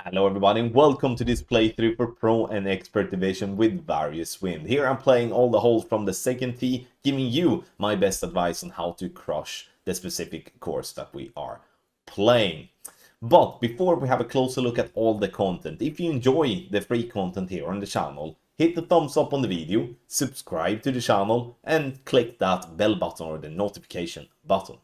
Hello everybody and welcome to this playthrough for Pro and Expert Division with various wind. Here I'm playing all the holes from the second tee, giving you my best advice on how to crush the specific course that we are playing. But before we have a closer look at all the content, if you enjoy the free content here on the channel, hit the thumbs up on the video, subscribe to the channel and click that bell button or the notification button.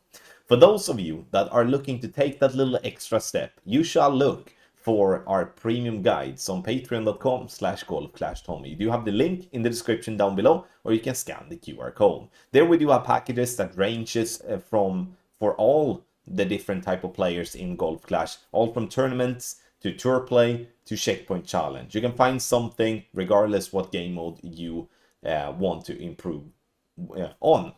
For those of you that are looking to take that little extra step, you shall look for our premium guides on patreon.com/golfclashtommy. You do have the link in the description down below, or you can scan the QR code. There we do have packages that ranges for all the different type of players in Golf Clash, all from tournaments to tour play to checkpoint challenge. You can find something regardless what game mode you want to improve on.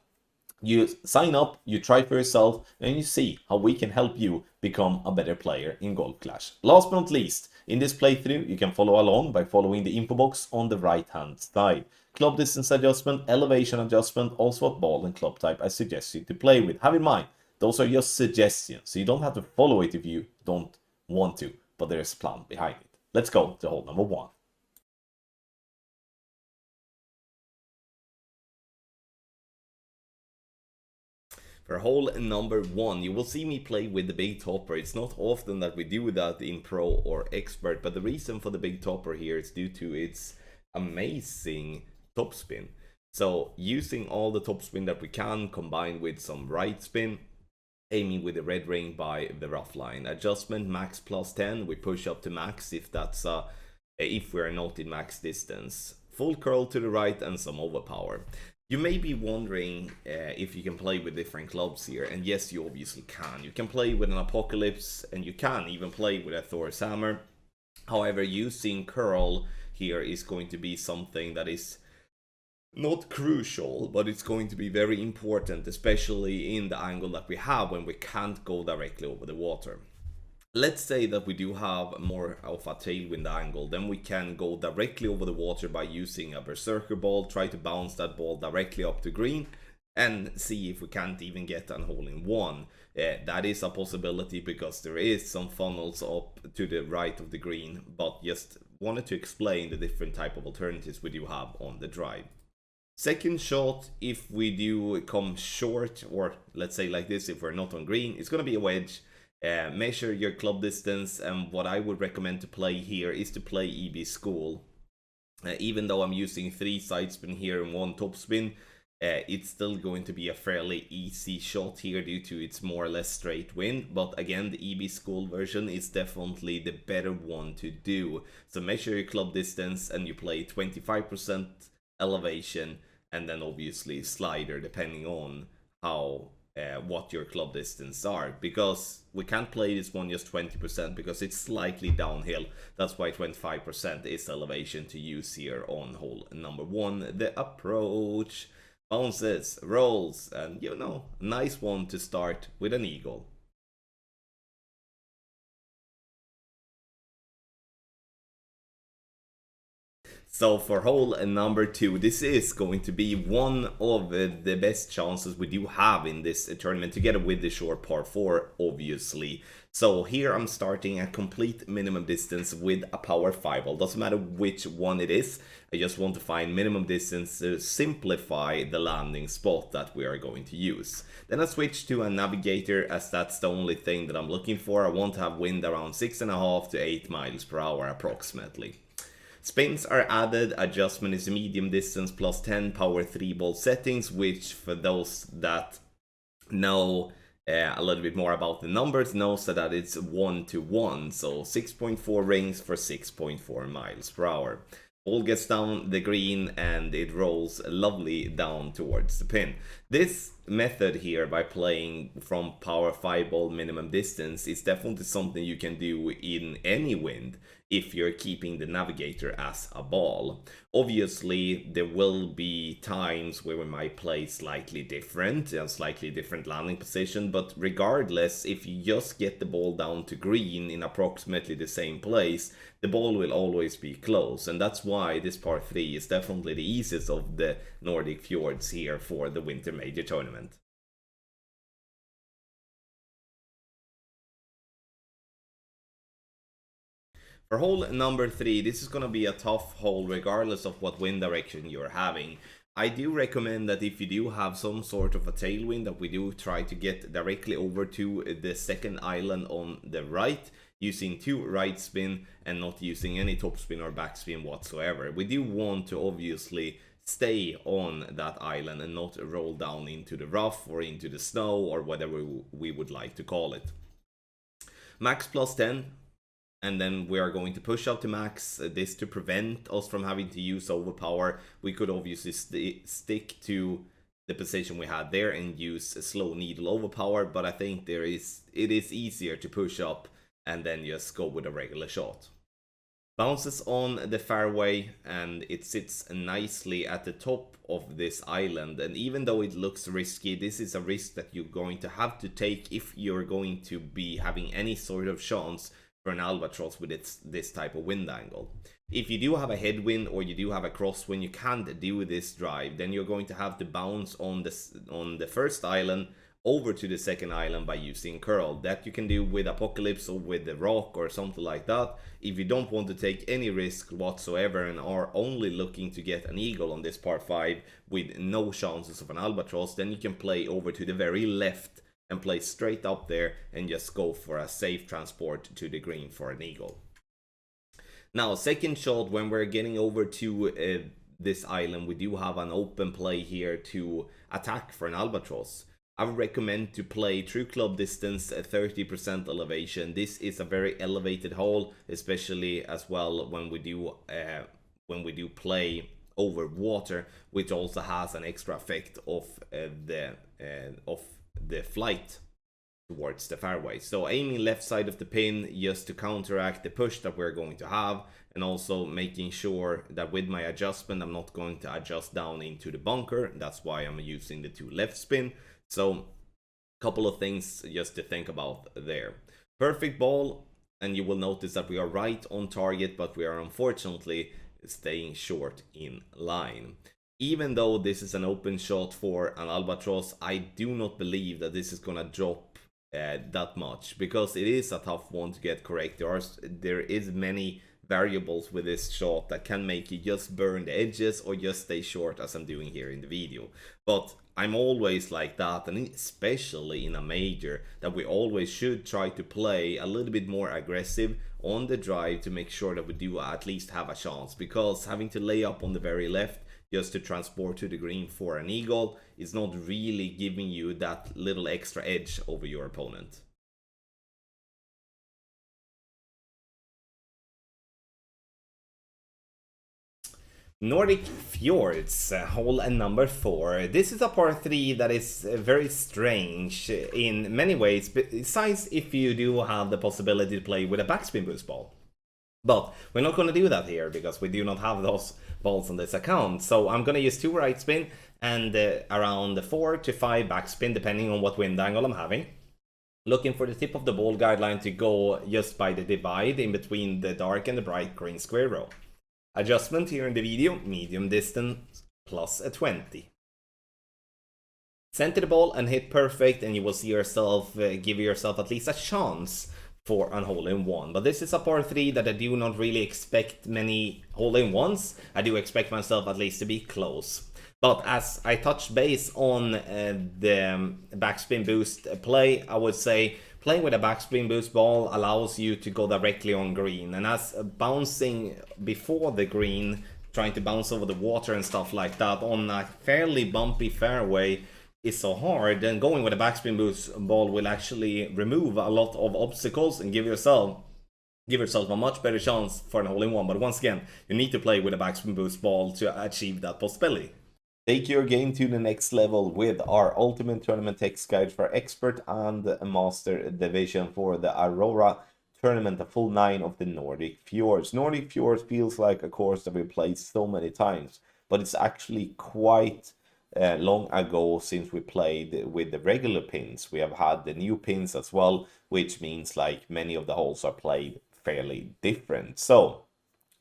You sign up, you try for yourself, and you see how we can help you become a better player in Golf Clash. Last but not least, in this playthrough, you can follow along by following the info box on the right hand side. Club distance adjustment, elevation adjustment, also what ball and club type I suggest you to play with. Have in mind, those are just suggestions, so you don't have to follow it if you don't want to, but there's a plan behind it. Let's go to hole number 1. For hole number 1, you will see me play with the big topper. It's not often that we do that in Pro or Expert, but the reason for the big topper here is due to its amazing topspin. So using all the topspin that we can, combined with some right spin, aiming with the red ring by the rough line. Adjustment max +10, we push up to max if we're not in max distance. Full curl to the right and some overpower. You may be wondering if you can play with different clubs here, and yes, you obviously can. You can play with an Apocalypse, and you can even play with a Thor's Hammer. However, using curl here is going to be something that is not crucial, but it's going to be very important, especially in the angle that we have when we can't go directly over the water. Let's say that we do have more of a tailwind angle, then we can go directly over the water by using a berserker ball, try to bounce that ball directly up to green, and see if we can't even get an hole-in-one. That is a possibility because there is some funnels up to the right of the green, but just wanted to explain the different type of alternatives we do have on the drive. Second shot, if we do come short, or let's say like this, if we're not on green, it's going to be a wedge. Measure your club distance, and what I would recommend to play here is to play EB School. Even though I'm using 3 side spin here and 1 top spin, it's still going to be a fairly easy shot here due to its more or less straight wind. But again, the EB School version is definitely the better one to do. So measure your club distance and you play 25% elevation and then obviously slider depending on how what your club distance are, because we can't play this one just 20% because it's slightly downhill. That's why 25% is elevation to use here on hole number 1. The approach bounces, rolls, and nice one to start with an eagle. So for hole number 2, this is going to be one of the best chances we do have in this tournament, together with the short par 4, obviously. So here I'm starting at complete minimum distance with a power 5 ball. Doesn't matter which one it is, I just want to find minimum distance to simplify the landing spot that we are going to use. Then I switch to a navigator, as that's the only thing that I'm looking for. I want to have wind around 6.5 to 8 miles per hour approximately. Spins are added, adjustment is medium distance +10, power 3 ball settings, which for those that know a little bit more about the numbers knows that it's 1-to-1, so 6.4 rings for 6.4 miles per hour. Ball gets down the green and it rolls lovely down towards the pin. This method here, by playing from power 5 ball minimum distance, is definitely something you can do in any wind if you're keeping the navigator as a ball. Obviously, there will be times where we might play slightly different, a slightly different landing position, but regardless, if you just get the ball down to green in approximately the same place, the ball will always be close, and that's why this par 3 is definitely the easiest of the Nordic Fjords here for the Winter Major Tournament. For hole number 3, this is going to be a tough hole regardless of what wind direction you're having. I do recommend that if you do have some sort of a tailwind, that we do try to get directly over to the second island on the right, using 2 right spin and not using any top spin or back spin whatsoever. We do want to obviously stay on that island and not roll down into the rough or into the snow or whatever we would like to call it. Max plus 10, and then we are going to push up to max, this to prevent us from having to use overpower. We could obviously stick to the position we had there and use a slow needle overpower, but I think it is easier to push up and then just go with a regular shot. Bounces on the fairway and it sits nicely at the top of this island, and even though it looks risky, this is a risk that you're going to have to take if you're going to be having any sort of chance for an albatross with this type of wind angle. If you do have a headwind or you do have a crosswind, you can't do this drive, then you're going to have to bounce on the first island over to the second island by using curl. That you can do with Apocalypse or with the rock or something like that. If you don't want to take any risk whatsoever and are only looking to get an eagle on this par 5 with no chances of an albatross, then you can play over to the very left and play straight up there and just go for a safe transport to the green for an eagle. Now, second shot, when we're getting over to this island, we do have an open play here to attack for an albatross. I would recommend to play true club distance at 30% elevation. This is a very elevated hole, especially as well when we do play over water, which also has an extra effect of the flight towards the fairway. So aiming left side of the pin just to counteract the push that we're going to have, and also making sure that with my adjustment I'm not going to adjust down into the bunker. That's why I'm using the 2 left spin. So, couple of things just to think about there. Perfect ball, and you will notice that we are right on target, but we are unfortunately staying short in line. Even though this is an open shot for an albatross, I do not believe that this is gonna drop that much, because it is a tough one to get correct. There is many variables with this shot that can make you just burn the edges or just stay short, as I'm doing here in the video. But I'm always like that, and especially in a major, that we always should try to play a little bit more aggressive on the drive to make sure that we do at least have a chance, because having to lay up on the very left just to transport to the green for an eagle is not really giving you that little extra edge over your opponent. Nordic Fjords, hole number 4. This is a par 3 that is very strange in many ways, besides if you do have the possibility to play with a backspin boost ball. But we're not going to do that here, because we do not have those balls on this account. So I'm going to use 2 right spin and around 4 to 5 backspin, depending on what wind angle I'm having. Looking for the tip of the ball guideline to go just by the divide in between the dark and the bright green square row. Adjustment here in the video, medium distance plus a 20. Center the ball and hit perfect, and you will see yourself give yourself at least a chance for an hole-in-one. But this is a par 3 that I do not really expect many hole-in-ones. I do expect myself at least to be close. But as I touched base on the backspin boost play, I would say playing with a backspin boost ball allows you to go directly on green. And as bouncing before the green, trying to bounce over the water and stuff like that on a fairly bumpy fairway is so hard, then going with a backspin boost ball will actually remove a lot of obstacles and give yourself a much better chance for an hole-in-one. But once again, you need to play with a backspin boost ball to achieve that possibility. Take your game to the next level with our Ultimate Tournament Text Guide for Expert and Master Division for the Aurora Tournament, a full 9 of the Nordic Fjords. Nordic Fjords feels like a course that we played so many times, but it's actually quite long ago since we played with the regular pins. We have had the new pins as well, which means like many of the holes are played fairly different. So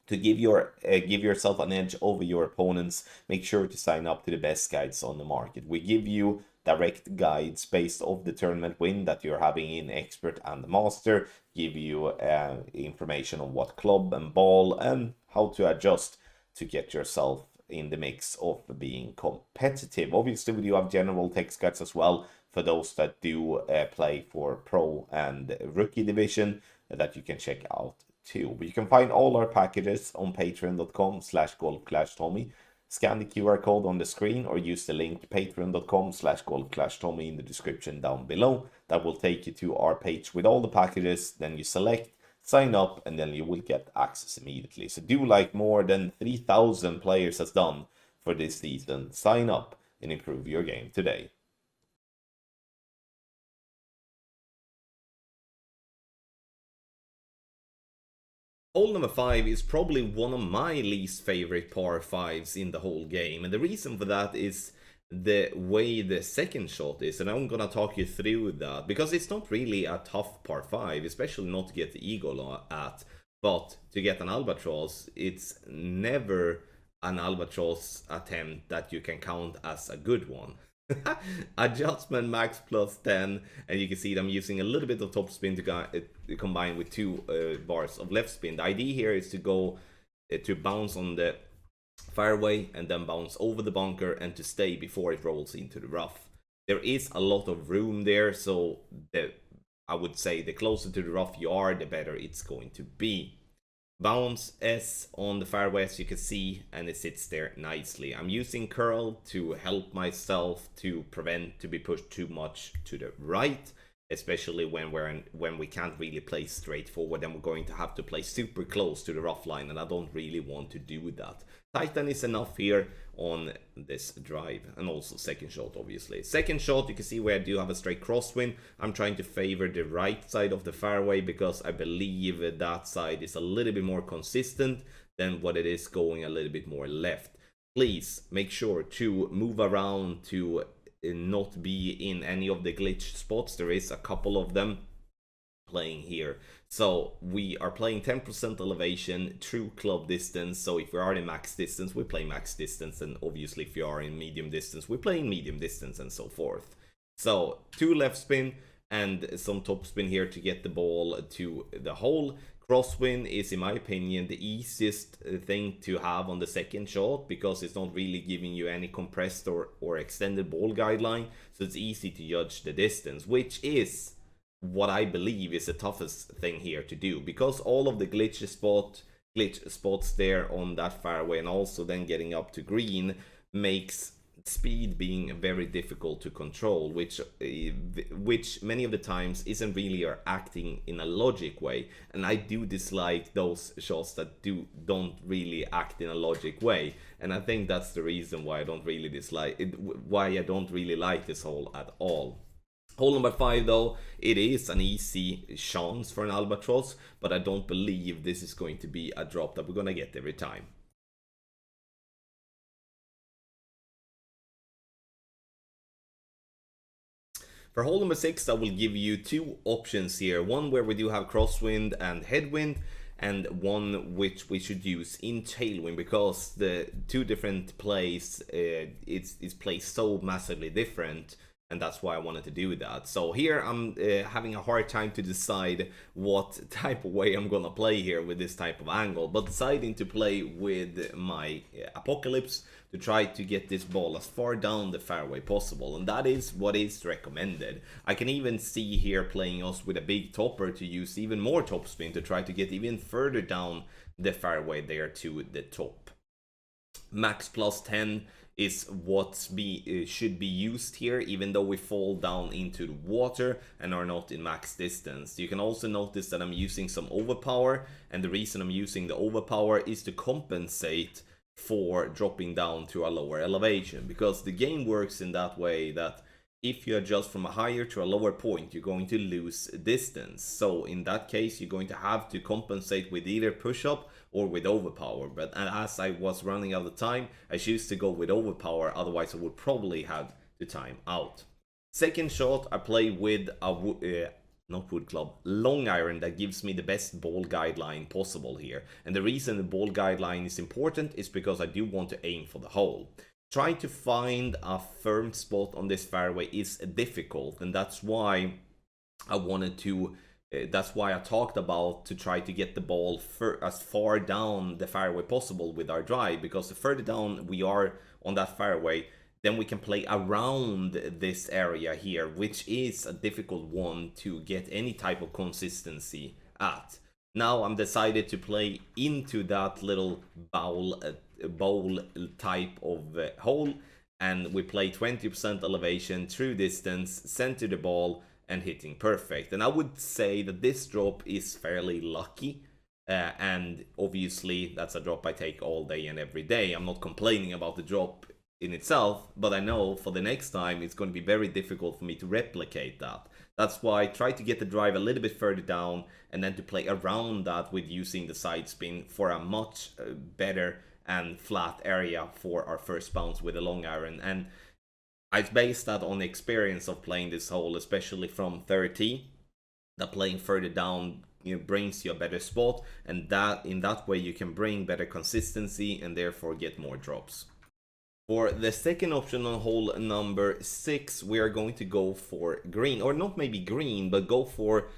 To give yourself an edge over your opponents, make sure to sign up to the best guides on the market. We give you direct guides based off the tournament win that you're having in expert and the master, give you information on what club and ball and how to adjust to get yourself in the mix of being competitive. Obviously, we do have general text guides as well for those that do play for pro and rookie division that you can check out too. But you can find all our packages on patreon.com/golfclashtommy. Scan the QR code on the screen or use the link patreon.com/golfclashtommy in the description down below. That will take you to our page with all the packages. Then you select, sign up, and then you will get access immediately. So do like more than 3,000 players has done for this season. Sign up and improve your game today. Hole number 5 is probably one of my least favorite par 5s in the whole game, and the reason for that is the way the second shot is, and I'm gonna talk you through that, because it's not really a tough par 5, especially not to get the eagle at, but to get an albatross, it's never an albatross attempt that you can count as a good one. Adjustment max plus 10, and you can see that I'm using a little bit of top spin to combine with 2 bars of left spin. The idea here is to go to bounce on the fairway and then bounce over the bunker and to stay before it rolls into the rough. There is a lot of room there, so I would say the closer to the rough you are, the better it's going to be. Bounce S on the fairway, as you can see, and it sits there nicely. I'm using curl to help myself to prevent to be pushed too much to the right, especially when we can't really play straight forward, and we're going to have to play super close to the rough line, and I don't really want to do that. Tighten is enough here on this drive, and also second shot, obviously. Second shot, you can see where I do have a straight crosswind. I'm trying to favor the right side of the fairway because I believe that side is a little bit more consistent than what it is going a little bit more left. Please make sure to move around to not be in any of the glitch spots. There is a couple of them playing here. So we are playing 10% elevation, true club distance. So if we are in max distance, we play max distance, and obviously if you are in medium distance, we play in medium distance, and so forth. So 2 left spin and some top spin here to get the ball to the hole. Crosswind is, in my opinion, the easiest thing to have on the second shot, because it's not really giving you any compressed or extended ball guideline, so it's easy to judge the distance, which is what I believe is the toughest thing here to do, because all of the glitch spots there on that fairway, and also then getting up to green, makes speed being very difficult to control, which many of the times isn't really acting in a logic way, and I do dislike those shots that don't really act in a logic way, and I think that's the reason why I don't really like this hole at all. Hole number 5, though, it is an easy chance for an albatross, but I don't believe this is going to be a drop that we're going to get every time. For hole number 6, I will give you 2 options here. One where we do have crosswind and headwind, and one which we should use in tailwind, because the 2 different plays, it's placed so massively different, and that's why I wanted to do that. So here I'm having a hard time to decide what type of way I'm gonna play here with this type of angle, but deciding to play with my Apocalypse to try to get this ball as far down the fairway possible, and that is what is recommended. I can even see here playing us with a big topper to use even more topspin to try to get even further down the fairway there to the top. Max plus 10 is what should be used here, even though we fall down into the water and are not in max distance. You can also notice that I'm using some overpower, and the reason I'm using the overpower is to compensate for dropping down to a lower elevation, because the game works in that way that if you adjust from a higher to a lower point, you're going to lose distance. So in that case, you're going to have to compensate with either push-up or with overpower. But as I was running out of time, I choose to go with overpower, otherwise I would probably have to time out. Second shot, I play with a not wood club, long iron that gives me the best ball guideline possible here. And the reason the ball guideline is important is because I do want to aim for the hole. Trying to find a firm spot on this fairway is difficult, and that's why I wanted to that's why I talked about to try to get the ball as far down the fairway possible with our drive, because the further down we are on that fairway, then we can play around this area here, which is a difficult one to get any type of consistency at. Now I'm decided to play into that little bowl type of hole, and we play 20% elevation, true distance, center the ball, and hitting perfect. And I would say that this drop is fairly lucky, and obviously that's a drop I take all day and every day. I'm not complaining about the drop in itself, but I know for the next time it's going to be very difficult for me to replicate that. That's why I try to get the drive a little bit further down, and then to play around that with using the side spin for a much better and flat area for our first bounce with a long iron. And I base that on the experience of playing this hole, especially from 30, that playing further down, you know, brings you a better spot, and that in that way you can bring better consistency and therefore get more drops. For the second option on hole number 6, we are going to go for green, or not maybe green, but go for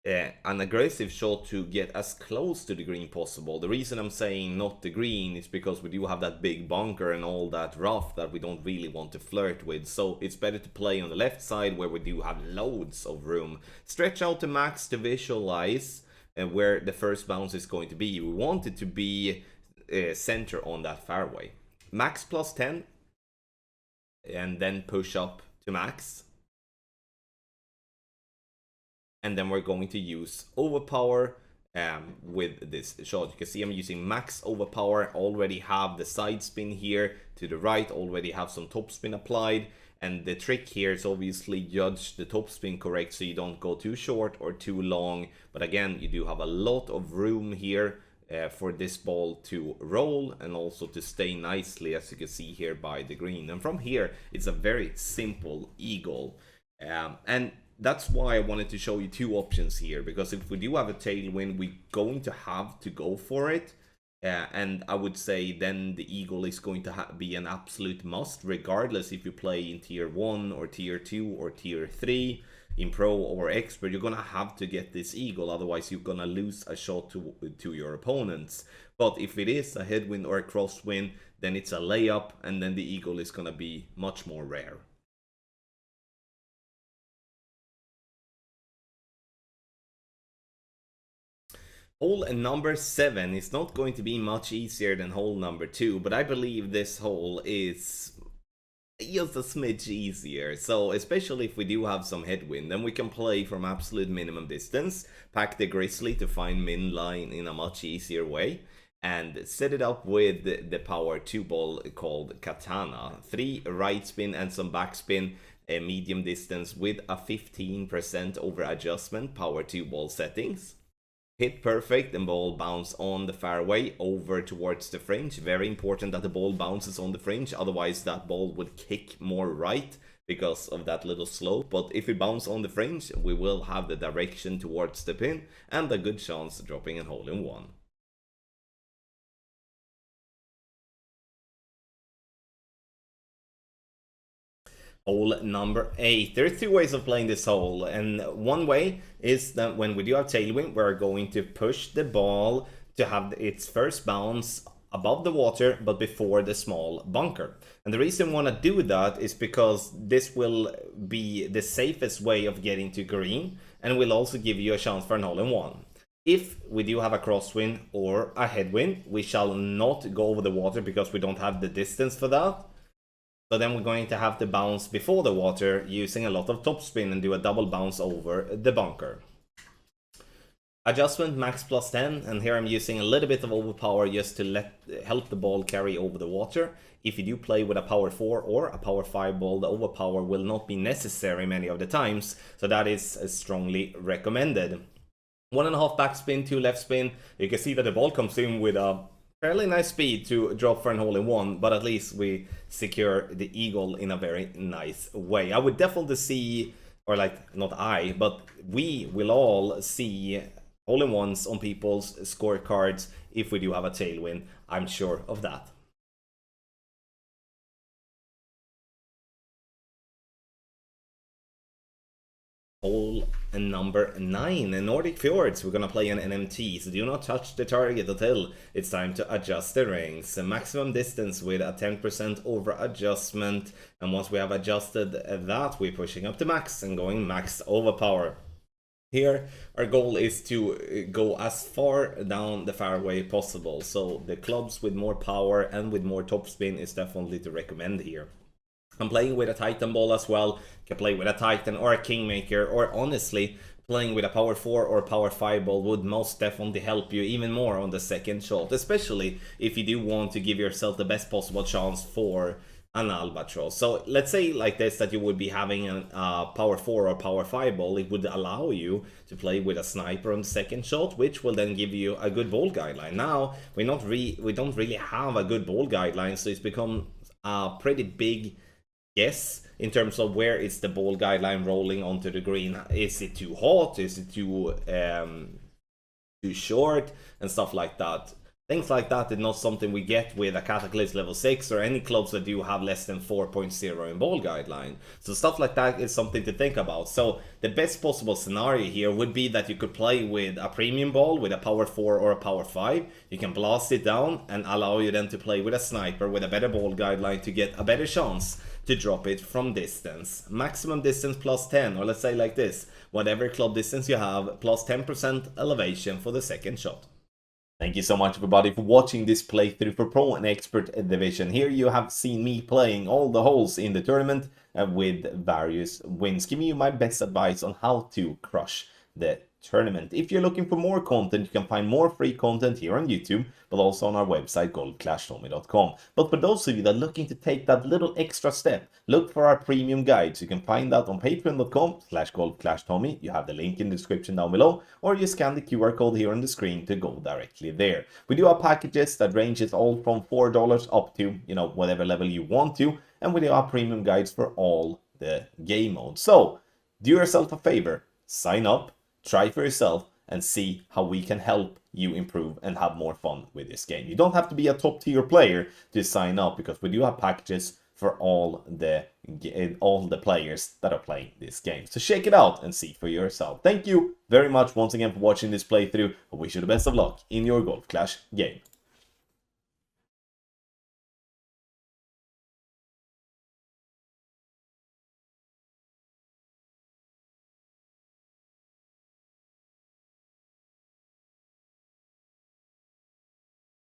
an aggressive shot to get as close to the green possible. The reason I'm saying not the green is because we do have that big bunker and all that rough that we don't really want to flirt with. So it's better to play on the left side where we do have loads of room. Stretch out to max to visualize where the first bounce is going to be. We want it to be center on that fairway. Max plus 10, and then push up to max. And then we're going to use overpower with this shot. You can see I'm using max overpower. Already have the side spin here to the right, already have some topspin applied. And the trick here is obviously judge the topspin correct so you don't go too short or too long. But again, you do have a lot of room here for this ball to roll and also to stay nicely, as you can see here by the green. And from here, it's a very simple eagle. And that's why I wanted to show you two options here, because if we do have a tailwind, we're going to have to go for it. And I would say then the eagle is going to be an absolute must, regardless if you play in tier 1 or tier 2 or tier 3. In pro or expert, you're gonna have to get this eagle, otherwise you're gonna lose a shot to your opponents. But if it is a headwind or a crosswind, then it's a layup, and then the eagle is gonna be much more rare. Hole number 7 is not going to be much easier than hole number 2, but I believe this hole is just a smidge easier. So especially if we do have some headwind, then we can play from absolute minimum distance, pack the grizzly to find min line in a much easier way, and set it up with the power 2 ball called Katana. 3 right spin and some backspin, a medium distance with a 15% over adjustment power 2 ball settings. Hit perfect and ball bounce on the fairway over towards the fringe. Very important that the ball bounces on the fringe, otherwise that ball would kick more right because of that little slope. But if it bounces on the fringe, we will have the direction towards the pin and a good chance of dropping a hole in one. Hole number 8. There are 2 ways of playing this hole, and one way is that when we do have tailwind, we're going to push the ball to have its first bounce above the water but before the small bunker. And the reason we want to do that is because this will be the safest way of getting to green and will also give you a chance for an hole in one. If we do have a crosswind or a headwind, we shall not go over the water because we don't have the distance for that. So then we're going to have to bounce before the water using a lot of topspin and do a double bounce over the bunker. Adjustment max plus 10, and here I'm using a little bit of overpower just to help the ball carry over the water. If you do play with a power 4 or a power 5 ball, the overpower will not be necessary many of the times, so that is strongly recommended. 1.5 backspin, 2 left spin. You can see that the ball comes in with a fairly nice speed to drop for an hole in one, but at least we secure the eagle in a very nice way. I would definitely see or like not I, but we will all see hole-in-ones on people's scorecards if we do have a tailwind. I'm sure of that. Hole number 9 in Nordic Fjords. We're gonna play an NMT, so do not touch the target until it's time to adjust the rings. A maximum distance with a 10% over adjustment, and once we have adjusted that, we're pushing up to max and going max overpower. Here, our goal is to go as far down the fairway possible, so the clubs with more power and with more topspin is definitely to recommend here. I'm playing with a Titan ball as well. You can play with a Titan or a Kingmaker, or honestly, playing with a Power 4 or Power 5 ball would most definitely help you even more on the second shot, especially if you do want to give yourself the best possible chance for an albatross. So let's say like this, that you would be having a Power 4 or Power 5 ball. It would allow you to play with a sniper on the second shot, which will then give you a good ball guideline. Now we don't really have a good ball guideline, so it's become a pretty big guess in terms of where is the ball guideline rolling onto the green. Is it too hot? Is it too short? And stuff like that. Things like that is not something we get with a Cataclysm level 6 or any clubs that do have less than 4.0 in ball guideline. So stuff like that is something to think about. So the best possible scenario here would be that you could play with a premium ball with a Power 4 or a Power 5. You can blast it down and allow you then to play with a sniper with a better ball guideline to get a better chance to drop it from distance. Maximum distance plus 10, or let's say like this, whatever club distance you have, plus 10% elevation for the second shot. Thank you so much everybody for watching this playthrough for Pro and Expert Division. Here you have seen me playing all the holes in the tournament with various wins, giving you my best advice on how to crush the tournament. If you're looking for more content, you can find more free content here on YouTube, but also on our website goldclashtommy.com. But for those of you that are looking to take that little extra step, look for our premium guides. You can find that on patreon.com/goldclashtommy. You have the link in the description down below, or you scan the QR code here on the screen to go directly there. We do have packages that ranges all from $4 up to, you know, whatever level you want to, and we do have premium guides for all the game modes. So do yourself a favor, sign up, try for yourself, and see how we can help you improve and have more fun with this game. You don't have to be a top tier player to sign up, because we do have packages for all the players that are playing this game. So check it out and see for yourself. Thank you very much once again for watching this playthrough. I wish you the best of luck in your Golf Clash game.